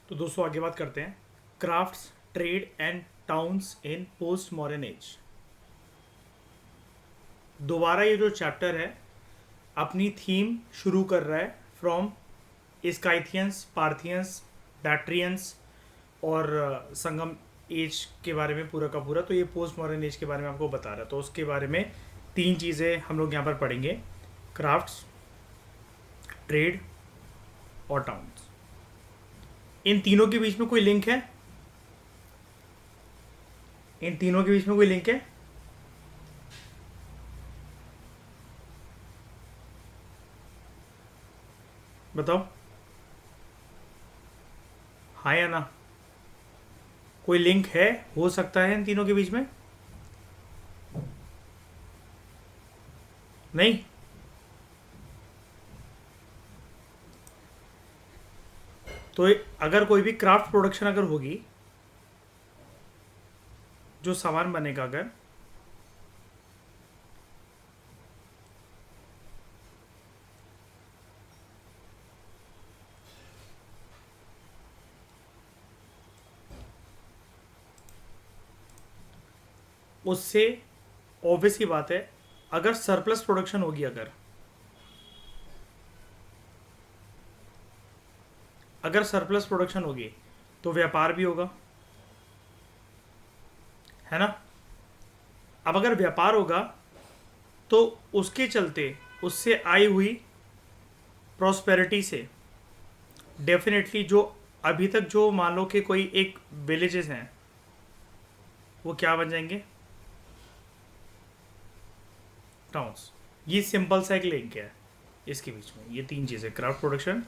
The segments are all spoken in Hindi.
तो दोस्तों आगे बात करते हैं crafts trade and towns in post modern age. दोबारा ये जो चैप्टर है अपनी थीम शुरू कर रहा है फ्रॉम स्काइथियंस, पार्थियंस, बैट्रियंस और संगम एज के बारे में पूरा का पूरा। तो ये पोस्ट मॉडर्न एज के बारे में आपको बता रहा है। तो उसके बारे में तीन चीज़ें हम लोग यहाँ पर पढ़ेंगे: क्राफ्ट्स, ट्रेड और टाउन्स। इन तीनों के बीच में कोई लिंक है? इन तीनों के बीच में कोई लिंक है? बताओ, हाँ या ना? कोई लिंक है? हो सकता है इन तीनों के बीच में? नहीं? तो अगर कोई भी क्राफ्ट प्रोडक्शन अगर होगी, जो सामान बनेगा, अगर उससे ऑब्वियस ही बात है, अगर सरप्लस प्रोडक्शन होगी, अगर सरप्लस प्रोडक्शन होगी तो व्यापार भी होगा, है ना? अब अगर व्यापार होगा तो उसके चलते उससे आई हुई प्रॉस्पेरिटी से डेफिनेटली जो अभी तक जो मान लो कि कोई एक विलेजेस हैं वो क्या बन जाएंगे? टाउन्स। ये सिंपल सा एक लिंक है इसके बीच में। ये तीन चीज़ें: क्राफ्ट प्रोडक्शन,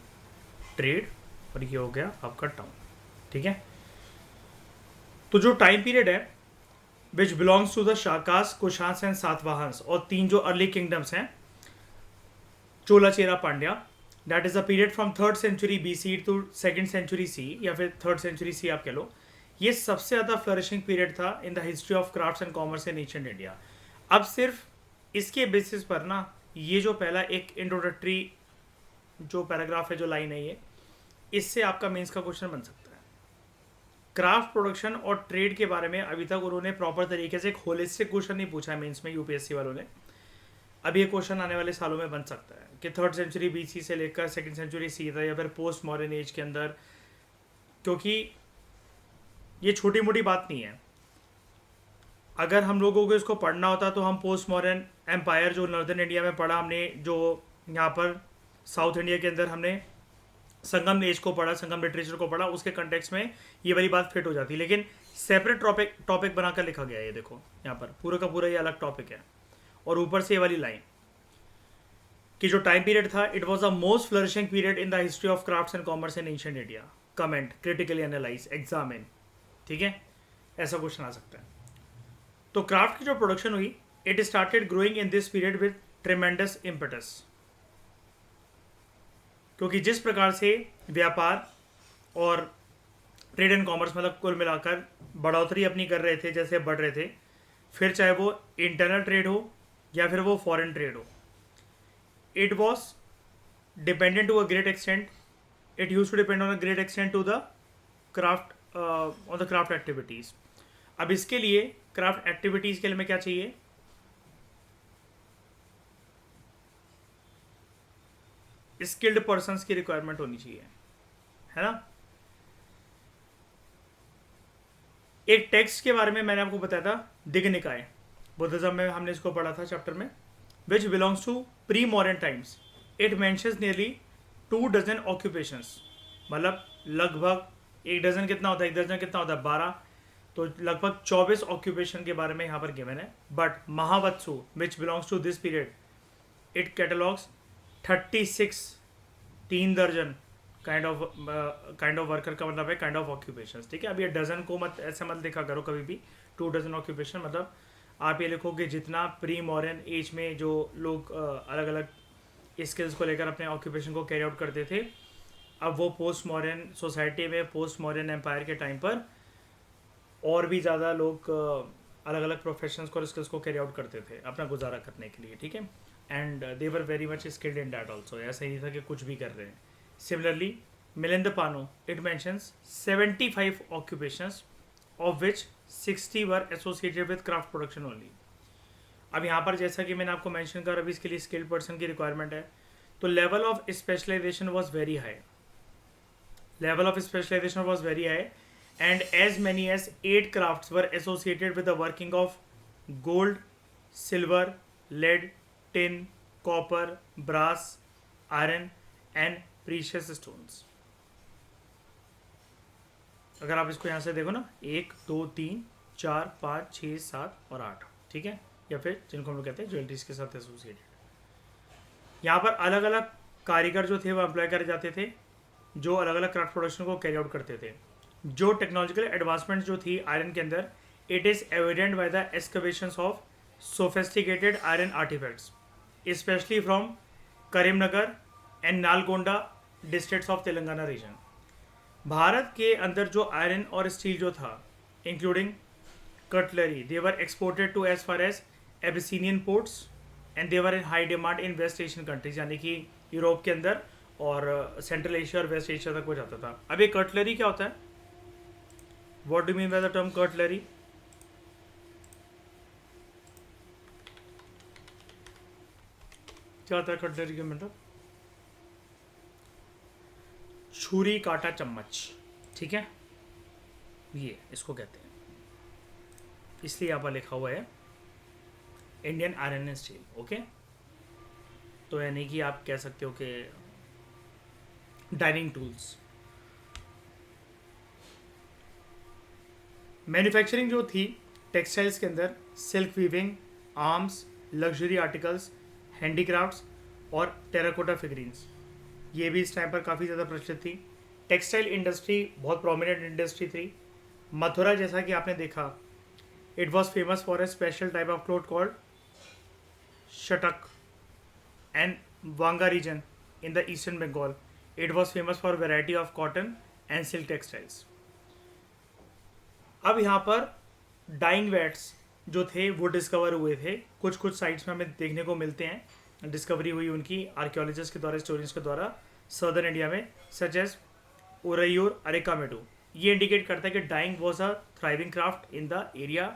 ट्रेड और ये हो गया आपका टाउन। ठीक है? तो जो टाइम पीरियड है which belongs to the Shakas, Kushans and Satavahanas, और तीन जो अर्ली किंगडम्स हैं, Chola, Chera, Pandya, that is a period from third century B C to second century C, या फिर थर्ड सेंचुरी सी आप कह लो। ये सबसे ज़्यादा फ्लरिशिंग पीरियड था in the history of crafts and commerce in ancient India. अब सिर्फ इसके बेसिस पर ना, ये जो पहला एक इंट्रोडक्टरी जो पैराग्राफ है, जो लाइन है, ये इससे आपका मेंस का क्वेश्चन बन सकता है। क्राफ्ट प्रोडक्शन और ट्रेड के बारे में अभी तक उन्होंने प्रॉपर तरीके से एक होलिस्टिक क्वेश्चन नहीं पूछा है मेंस में, यूपीएससी वालों ने। अब ये क्वेश्चन आने वाले सालों में बन सकता है कि थर्ड सेंचुरी बीसी से लेकर सेकेंड सेंचुरी सी था, या फिर पोस्ट मॉडर्न एज के अंदर, क्योंकि ये छोटी मोटी बात नहीं है। अगर हम लोगों को इसको पढ़ना होता तो हम पोस्ट मॉडर्न एम्पायर जो नॉर्दर्न इंडिया में पढ़ा हमने, जो यहाँ पर साउथ इंडिया के अंदर हमने संगम एज को पढ़ा, संगम लिटरेचर को पढ़ा, उसके कंटेक्स्ट में ये वाली बात फिट हो जाती। लेकिन सेपरेट टॉपिक बनाकर लिखा गया है। ये देखो यहाँ पर पूरा का पूरा ये अलग टॉपिक है, और ऊपर से ये वाली लाइन कि जो टाइम पीरियड था, it was the most flourishing period in the history of crafts and commerce in ancient India. Comment, critically analyse, examine. ठीक है? ऐसा क्वेश्चन आ सकता है। तो क्राफ्ट की जो प्रोडक्शन हुई, it started growing in this period with tremendous impetus, क्योंकि जिस प्रकार से व्यापार और ट्रेड एंड कॉमर्स मतलब कुल मिलाकर बढ़ोतरी अपनी कर रहे थे, जैसे बढ़ रहे थे, फिर चाहे वो इंटरनल ट्रेड हो या फिर वो फॉरेन ट्रेड हो, it was dependent to a great extent, it use to depend on a great extent to the craft, on the craft activities. अब इसके लिए, क्राफ्ट एक्टिविटीज़ के लिए हमें क्या चाहिए? स्किल्ड पर्सन्स की रिक्वायरमेंट होनी चाहिए, है ना? एक टेक्स्ट के बारे में मैंने आपको बताया था, दिग निकाय, बुद्धिज्म में हमने इसको पढ़ा था चैप्टर में, which belongs to pre modern times. It mentions nearly 2 dozen occupations, मतलब लगभग एक डजन कितना होता है? एक डजन कितना होता है? 12। तो लगभग 24 ऑक्यूपेशन के बारे में यहाँ पर गिवन है। बट महावत्सु which belongs to this period, it catalogs 36, 3 दर्जन काइंड ऑफ वर्कर का मतलब है काइंड ऑफ ऑक्यूपेशन। ठीक है? अब ये डजन को मत ऐसे मत लिखा करो कभी भी। 2 डजन ऑक्यूपेशन मतलब आप ये लिखोगे जितना प्री मॉडर्न एज में जो लोग अलग अलग स्किल्स को लेकर अपने ऑक्यूपेशन को कैरी आउट करते थे, अब वो पोस्ट मॉडर्न सोसाइटी में, पोस्ट मॉडर्न एम्पायर के टाइम पर और भी ज़्यादा लोग अलग अलग प्रोफेशंस को और स्किल्स को कैरी आउट करते थे अपना गुजारा करने के लिए। ठीक है? And they were very much skilled in that also. ऐसा ही नहीं था कि कुछ भी कर रहे हैं। Similarly Milinda Pano, it mentions 75 occupations, of which 60 were associated with craft production only. अब यहाँ पर जैसा कि मैंने आपको मेंशन करा, अभी इसके लिए स्किल्ड पर्सन की रिक्वायरमेंट है, तो level of specialization was very high. Level of specialization was very high, and as many as 8 crafts were associated with the working of gold, silver, lead, tin, copper, brass, iron, and precious stones. अगर आप इसको यहाँ से देखो ना, 1 2 3 4 5 6 7 और 8, ठीक है, या फिर जिनको हम लोग कहते हैं ज्वेलरीज के साथ एसोसिएटेड. यहाँ पर अलग अलग कारीगर जो थे वो अप्लाई करे जाते थे, जो अलग अलग क्राफ्ट प्रोडक्शन को कैरी आउट करते थे. जो टेक्नोलॉजिकल एडवांसमेंट जो थी आयरन के अंदर, it is evident by the excavations of sophisticated iron artifacts, specially from Karimnagar and Nalgonda districts of Telangana region. Bharat के अंदर जो आयरन और स्टील जो था, including cutlery, they were exported to as far as Abyssinian ports and they were in high demand in West Asian countries, यानी कि यूरोप के अंदर और सेंट्रल एशिया और वेस्ट एशिया तक वो जाता था. अब ये कटलरी क्या होता है? What do mean by the term cutlery? क्या होता है कटलरी का मतलब? छुरी, कांटा, चम्मच, ठीक है, ये इसको कहते हैं. इसलिए यहाँ पर लिखा हुआ है Indian iron and steel. Okay, तो यानी कि आप कह सकते हो कि डाइनिंग टूल्स. मैन्युफैक्चरिंग जो थी टेक्सटाइल्स के अंदर, silk weaving, arms, luxury articles, handicrafts और टेराकोटा फिगरीन्स, ये भी इस टाइम पर काफ़ी ज़्यादा प्रचलित थी. टेक्सटाइल इंडस्ट्री बहुत प्रोमिनेंट इंडस्ट्री थी. मथुरा, जैसा कि आपने देखा, it was famous for a special type of cloth called Shataka. And Vanga region in the eastern Bengal, it was famous for variety of cotton and silk textiles. अब यहाँ पर डाइंग वैट्स जो थे वो डिस्कवर हुए थे. कुछ कुछ साइट्स में हमें देखने को मिलते हैं, डिस्कवरी हुई उनकी आर्कियोलॉजिस्ट के द्वारा, हिस्टोरियंस के द्वारा, सदर्न इंडिया में, सच एज उरैयूर, अरेकामेडू. ये इंडिकेट करता है कि dying was a thriving craft in the area,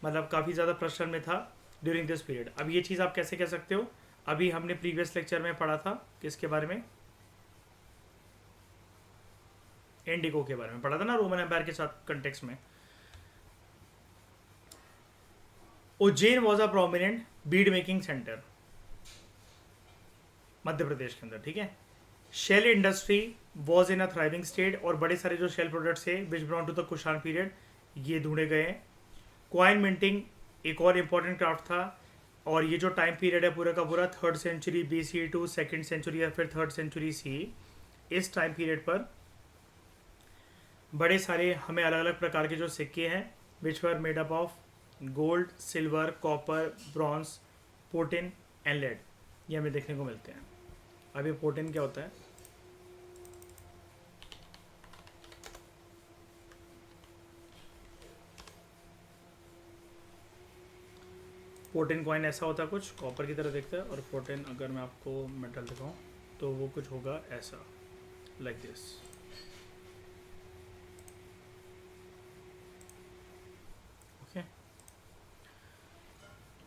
मतलब काफ़ी ज़्यादा प्रचलन में था ड्यूरिंग दिस पीरियड. अब ये चीज़ आप कैसे कह सकते हो? अभी हमने प्रीवियस लेक्चर में पढ़ा था किसके बारे में? इंडिगो के बारे में पढ़ा था ना, रोमन एम्पायर के साथ कंटेक्स्ट में. Ujjain was a prominent bead making center Madhya Pradesh के अंदर, ठीक है. Shell industry was in a thriving state, और बड़े सारे जो शेल प्रोडक्ट्स थे which belong to the Kushan period, ये ढूंढे गए हैं. क्वाइन मिंटिंग एक और इम्पॉर्टेंट क्राफ्ट था, और ये जो टाइम पीरियड है पूरा का पूरा 3rd century BC to 2nd century या फिर 3rd सेंचुरी CE, इस टाइम पीरियड पर बड़े सारे हमें अलग अलग प्रकार के जो सिक्के हैं which were made up of gold, silver, copper, bronze, potin and lead, ये हमें देखने को मिलते हैं. अब ये पोटिन क्या होता है? पोटिन कॉइन ऐसा होता है, कुछ कॉपर की तरह दिखता है, और पोटिन अगर मैं आपको मेटल दिखाऊं तो वो कुछ होगा ऐसा, लाइक दिस.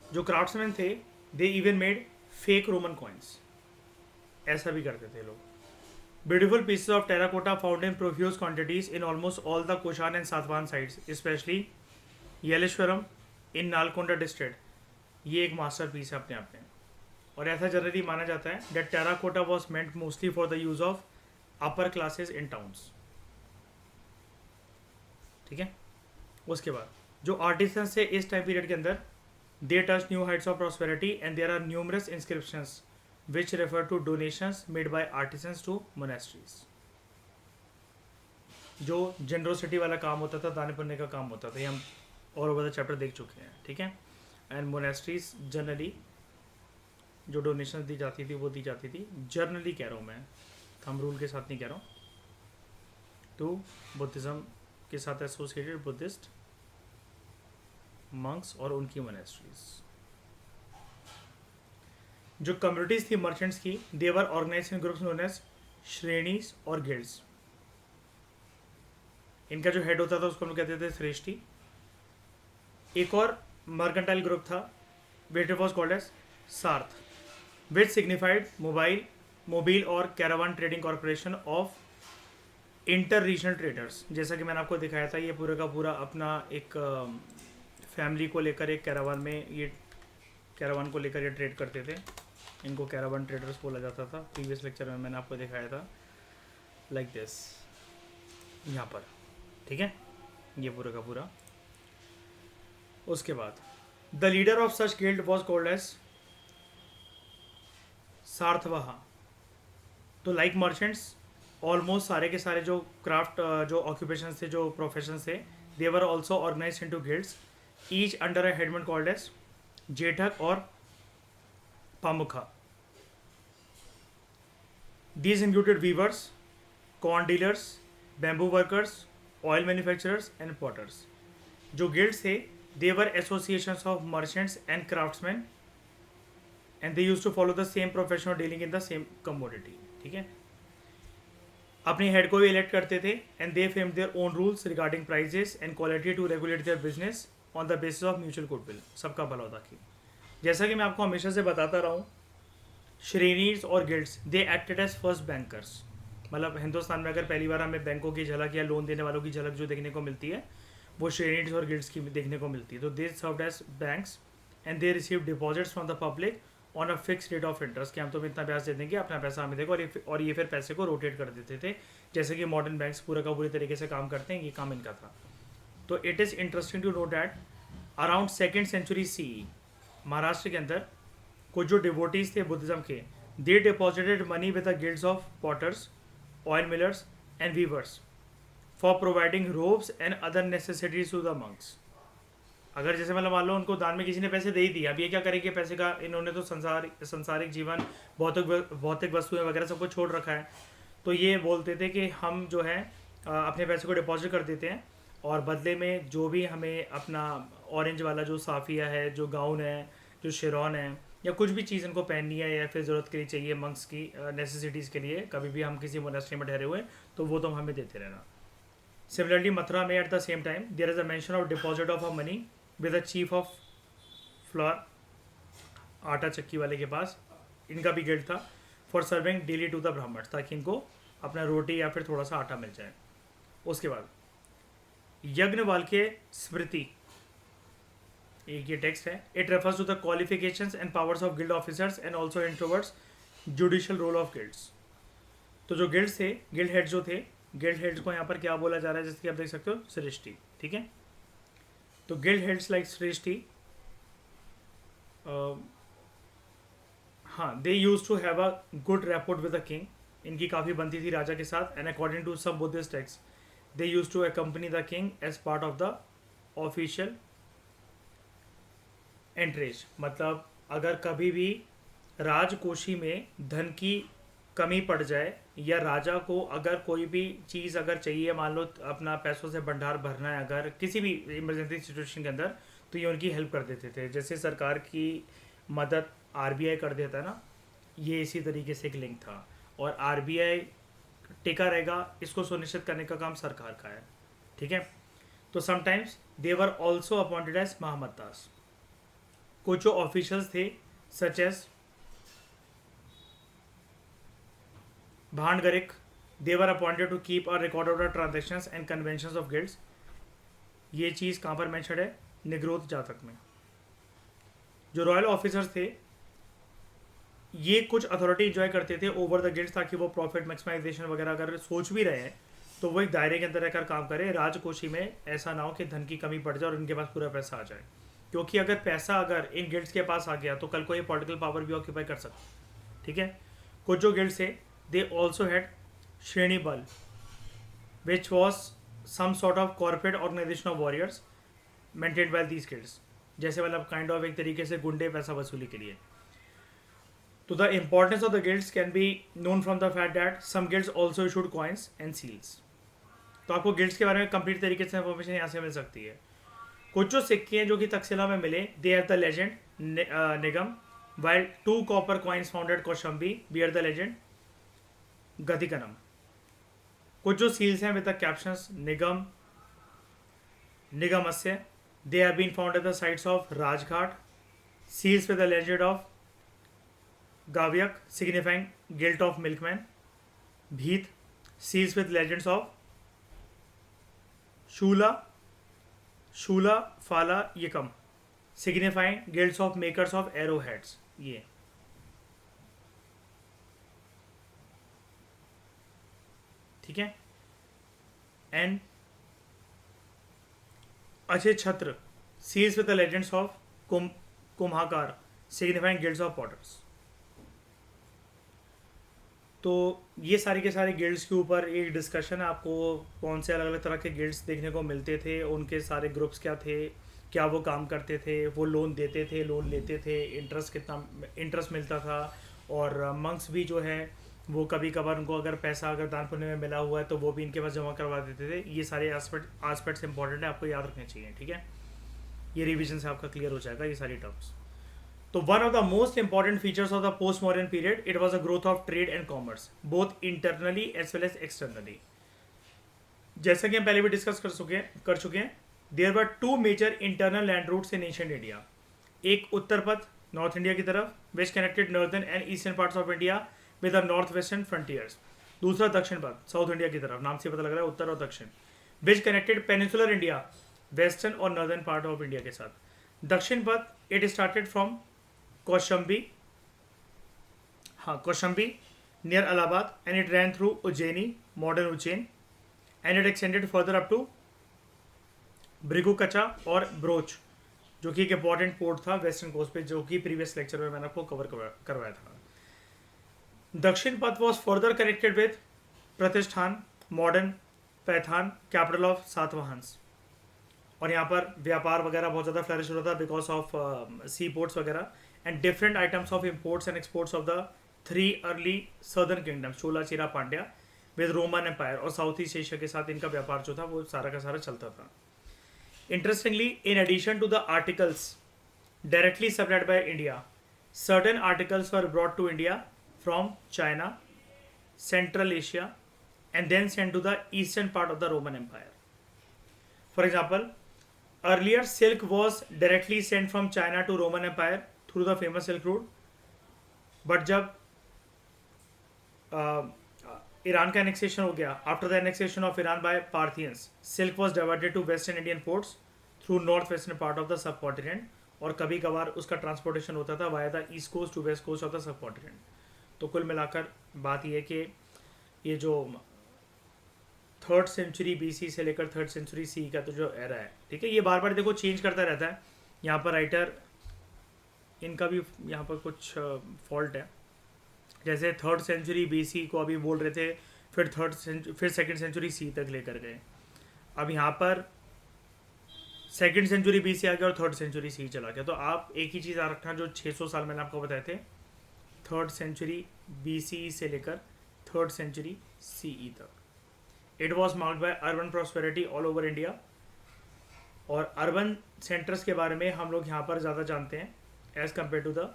जो क्राफ्ट्समैन थे they even made fake Roman coins, ऐसा भी करते थे लोग. Beautiful pieces of terracotta found in profuse quantities in almost all the Kushan and Satavahana sites, specially Yeleshwaram in Nalgonda district. ये एक मास्टर पीस है अपने आप में, और ऐसा जनरली माना जाता है that terracotta was meant mostly for the use of upper classes in towns. ठीक है. उसके बाद जो आर्टिसन से इस टाइम पीरियड के अंदर, they touched new heights of prosperity, and there are numerous inscriptions which refer to donations made by artisans to monasteries. जो जनरोसिटी वाला काम होता था, दान पुण्य का काम होता था, ये हम और ओवर द चैप्टर देख चुके हैं, ठीक है. एंड मोनेस्ट्रीज जनरली जो डोनेशन दी जाती थी वो दी जाती थी, जर्नली कह रहा हूँ मैं, थंब रूल के साथ नहीं कह रहा हूँ, तो बुद्धिज़्म के साथ एसोसिएटेड बुद्धिस्ट मंक्स और उनकी मोनेस्ट्रीज. जो कम्युनिटीज़ थी मर्चेंट्स की, दे वर ऑर्गेनाइज्ड इन ग्रुप्स नोन एज श्रेणीज और गिल्ड्स. इनका जो हेड होता था उसको हम लोग कहते थे श्रेष्ठी। एक और मर्केंटाइल ग्रुप था विच वॉज कॉल्ड एज सार्थ, विच सिग्निफाइड मोबाइल और caravan trading corporation of inter regional traders. जैसा कि मैंने आपको दिखाया था, ये पूरा का पूरा अपना एक फैमिली को लेकर एक कैरावान में, ये कैरावान को लेकर ये ट्रेड करते थे। इनको कैरावान ट्रेडर्स बोला जाता था। प्रीवियस लेक्चर में मैंने आपको दिखाया था लाइक दिस, यहाँ पर, ठीक है, ये पूरा का पूरा। उसके बाद the leader of such guild was called as Sarthavaha. तो लाइक मर्चेंट्स, ऑलमोस्ट सारे के सारे जो क्राफ्ट जो ऑक्यूपेशन थे, जो प्रोफेशन थे, they were also organize into guilds each under a headman called as Jetthaka और Pamukha. These included weavers, corn dealers, bamboo workers, oil manufacturers and potters. जो guilds थे, they were associations of merchants and craftsmen and they used to follow the same profession of dealing in the same commodity. ठीक है, अपने हेड को भी इलेक्ट करते थे and they framed their own rules regarding prices and quality to regulate their business on the basis of mutual goodwill. सबका भला होता कि, जैसा कि मैं आपको हमेशा से बताता रहा हूँ, श्रेणीज और guilds they acted as first bankers. मतलब हिंदुस्तान में अगर पहली बार हमें बैंकों की झलक या लोन देने वालों की झलक जो देखने को मिलती है, वो श्रेणीज और गिल्ड्स की देखने को मिलती है। तो they served as banks and they receive deposits from the public on a fix rate of interest, कि हम तुम्हें इतना ब्याज दे देंगे, अपना पैसा हमें देगा, और ये फिर पैसे को रोटेट कर देते थे, जैसे कि मॉडर्न बैंक्स पूरा का पूरी तरीके से काम करते हैं, ये काम इनका था। तो it is interesting to note that around 2nd century CE Maharashtra के अंदर कुछ जो डिवोटीज थे बुद्धिज्म के, they deposited money with the guilds of potters, oil millers and weavers for providing robes and other necessities to the monks. अगर जैसे मतलब मान लो उनको दान में किसी ने पैसे दे ही दिए, अब ये क्या करेंगे पैसे का, इन्होंने तो संसारिक जीवन, भौतिक वस्तुएं वगैरह सबको छोड़ रखा है, तो ये बोलते थे कि हम जो है अपने पैसे को डिपॉजिट कर देते हैं और बदले में जो भी हमें अपना ऑरेंज वाला जो साफिया है, जो गाउन है, जो शेरॉन है, या कुछ भी चीज़ इनको पहननी है या फिर ज़रूरत के लिए चाहिए मंक्स की नेसेसिटीज़ के लिए, कभी भी हम किसी मोनेस्ट्री में ठहरे हुए तो वो तुम हमें देते रहना। सिमिलरली मथुरा में at the same time there is a mention of deposit of a money with the chief of flour, आटा चक्की वाले के पास इनका भी गिल्ड था, for serving daily to the Brahmin, ताकि इनको अपना रोटी या फिर थोड़ा सा आटा मिल जाए। उसके बाद यज्ञवाल्क्य स्मृति, एक ये टेक्स्ट है, it refers to the qualifications and powers of guild officers and also introverts judicial role of guilds. तो जो गिल्ड्स थे, गिल्ड हेड जो थे, गिल्ड हेड्स को यहाँ पर क्या बोला जा रहा है, जैसे कि आप देख सकते हो श्रेष्ठी, ठीक है। तो गिल्ड हेड्स लाइक श्रेष्ठी, हाँ, they use to have a good rapport with the king, इनकी काफ़ी बनती थी राजा के साथ, and according to some Buddhist text they use to accompany the king as part of the official entourage. मतलब अगर कभी भी राजकोषी में धन की कमी पड़ जाए या राजा को अगर कोई भी चीज़ अगर चाहिए, मान लो अपना पैसों से भंडार भरना है अगर किसी भी इमरजेंसी सिचुएशन के अंदर, तो ये उनकी हेल्प कर देते थे। जैसे सरकार की मदद RBI कर देता है ना, ये इसी तरीके से एक लिंक था। और RBI टिका रहेगा, इसको सुनिश्चित करने का काम सरकार का है, ठीक है। तो sometimes they were also appointed as महामत्तास। कुछ जो ऑफिशियल्स थे सच एज भांडगरिक, they were appointed to keep a record of the transactions and conventions of guilds. ये चीज़ कहाँ पर मेंशन है, निग्रोध जातक में। जो रॉयल ऑफिसर्स थे ये कुछ अथॉरिटी इंजॉय करते थे ओवर द गिल्ड्स, ताकि वो प्रॉफिट मैक्सिमाइजेशन वगैरह अगर सोच भी रहे हैं तो वो एक दायरे के अंदर रहकर काम करे, राजकोषी में ऐसा ना हो कि धन की कमी पड़ जाए और इनके पास पूरा पैसा आ जाए। क्योंकि अगर पैसा अगर इन गिल्ड्स के पास आ गया तो कल को ये पॉलिटिकल पावर भी ऑक्यूपाई कर सकते, ठीक है। कुछ जो गिल्ड्स थे दे ऑल्सो हैड श्रेणी बल which was some sort of corporate organisation of warriors maintained by these guilds, जैसे मतलब काइंड ऑफ एक तरीके से गुंडे पैसा वसूली के लिए। तो the importance of the guilds can be known from the fact that some guilds also issued coins and seals. तो आपको गिल्ड्स के बारे में कंप्लीट तरीके से इंफॉर्मेशन यहाँ से मिल सकती है। कुछ जो सिक्के हैं जो कि तक्षशिला में मिले, they have the legend Nigam, while 2 copper coins found at Kaushambi bear the legend Gatikanam. कुछ जो सील्स हैं विद द कैप्शंस निगम, निगमस्य, they have been found at the sites of Rajghat. Seals with the legend of Gavyak signifying guilt of milkman. Bheet. Seals with legends of Shula, Shula Fala Yikam signifying guilds of makers of arrowheads. ये ठीक है. And Ahichchhatra seals with the legends of कुम्हाकार सिग्निफाइंग गिल्ड्स ऑफ पॉटर्स. तो ये सारे के सारे गिल्ड्स के ऊपर एक डिस्कशन है. आपको कौन से अलग अलग तरह के गिल्ड्स देखने को मिलते थे, उनके सारे ग्रुप्स क्या थे, क्या वो काम करते थे, वो लोन देते थे, लोन लेते थे, इंटरेस्ट कितना इंटरेस्ट मिलता था. और मंक्स भी जो है वो कभी कभार उनको अगर पैसा अगर दान पुण्य में मिला हुआ है तो वो भी इनके पास जमा करवा देते थे. ये सारे एस्पेक्ट्स इंपॉर्टेंट है, आपको याद रखने चाहिए. ठीक है, ये रिवीजन से आपका क्लियर हो जाएगा ये सारी टर्म्स. तो one of the most important features of the post modern period, it was a growth of trade and commerce both internally as well as externally. जैसा कि हम पहले भी डिस्कस कर चुके हैं, there were two major internal land routes in ancient India. एक उत्तर पथ नॉर्थ इंडिया की तरफ which connected northern and eastern parts of India with the north western frontiers. दूसरा दक्षिण पथ साउथ इंडिया की तरफ, नाम से पता लग रहा है उत्तर और दक्षिण, which connected peninsular India western और नॉर्दर्न पार्ट ऑफ इंडिया के साथ. Dakshin Path it started from Kaushambi, Kaushambi near Allahabad and it ran through Ujjayini, modern Ujjain, and it extended further up to Bhrigukaccha और ब्रोच, जो कि एक इंपॉर्टेंट पोर्ट था वेस्टर्न कोस्ट पे, जो कि प्रीवियस लेक्चर में मैंने आपको कवर करवाया था. दक्षिण पथ वॉज फर्दर कनेक्टेड विद प्रतिष्ठान, मॉडर्न पैथान, कैपिटल ऑफ सातवाहंस. और यहाँ पर व्यापार वगैरह बहुत ज़्यादा फ्लरिश हो रहा था बिकॉज ऑफ सी पोर्ट्स वगैरह and different items of imports and exports of the three early southern kingdoms Chola, Chera, Pandya with Roman empire. और साउथ ईस्ट एशिया के साथ इनका व्यापार जो था वो सारा का सारा चलता था. Interestingly, in addition to the articles directly supplied by India, certain articles were brought to India from China, Central Asia and then sent to the eastern part of the Roman Empire. For example, earlier silk was directly sent from China to Roman Empire through the famous Silk Route, but जब ईरान का annexation हो गया, after the annexation of Iran by Parthians, silk was diverted to western Indian ports through northwestern part of the subcontinent, और कभी कभार उसका ट्रांसपोर्टेशन होता था via the east coast to west coast of the subcontinent. तो कुल मिलाकर बात यह है कि ये जो थर्ड सेंचुरी बीसी से लेकर थर्ड सेंचुरी सी का तो जो एरा है, ठीक है, ये बार बार देखो चेंज करता रहता है. यहाँ पर राइटर इनका भी यहाँ पर कुछ फॉल्ट है. जैसे थर्ड सेंचुरी बीसी को अभी बोल रहे थे, फिर सेकंड सेंचुरी सी तक लेकर गए. अब यहाँ पर सेकंड सेंचुरी बीसी आ गया और थर्ड सेंचुरी सी चला गया. तो आप एक ही चीज़ याद रखना, जो 600 साल मैंने आपको बताए थे, थर्ड सेंचुरी बीसी से लेकर थर्ड सेंचुरी सीई तक. It was marked by urban prosperity all over India. और अर्बन सेंटर्स के बारे में हम लोग यहाँ पर ज़्यादा जानते हैं as compare to the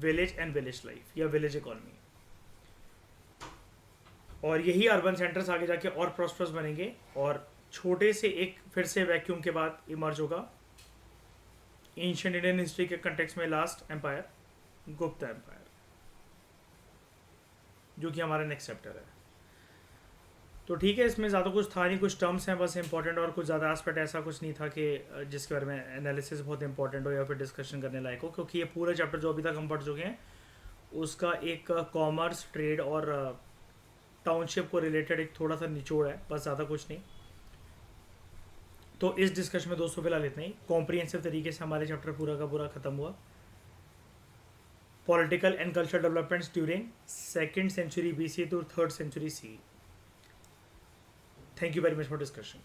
village and village life या विलेज इकोनॉमी. और यही अर्बन सेंटर्स आगे जाके और प्रॉस्परस बनेंगे और छोटे से एक फिर से वैक्यूम के बाद इमर्ज होगा एंशिएंट इंडियन हिस्ट्री के कंटेक्स्ट में लास्ट एम्पायर, गुप्ता एम्पायर, जो कि हमारा नेक्स्ट चैप्टर है. तो ठीक है, इसमें ज़्यादा कुछ था नहीं, कुछ टर्म्स हैं बस इंपॉर्टेंट, और कुछ ज़्यादा एस्पेक्ट ऐसा कुछ नहीं था कि जिसके बारे में एनालिसिस बहुत इंपॉर्टेंट हो या फिर डिस्कशन करने लायक हो, क्योंकि ये पूरा चैप्टर जो अभी तक हम पढ़ चुके हैं उसका एक कॉमर्स, ट्रेड और टाउनशिप को रिलेटेड एक थोड़ा सा निचोड़ है, बस ज़्यादा कुछ नहीं. तो इस डिस्कशन में दोस्तों फिलहाल इतना ही. कॉम्प्रिहेंसिव तरीके से हमारे चैप्टर पूरा का पूरा ख़त्म हुआ. Political and cultural developments during second century BC to third century CE. Thank you very much for discussion.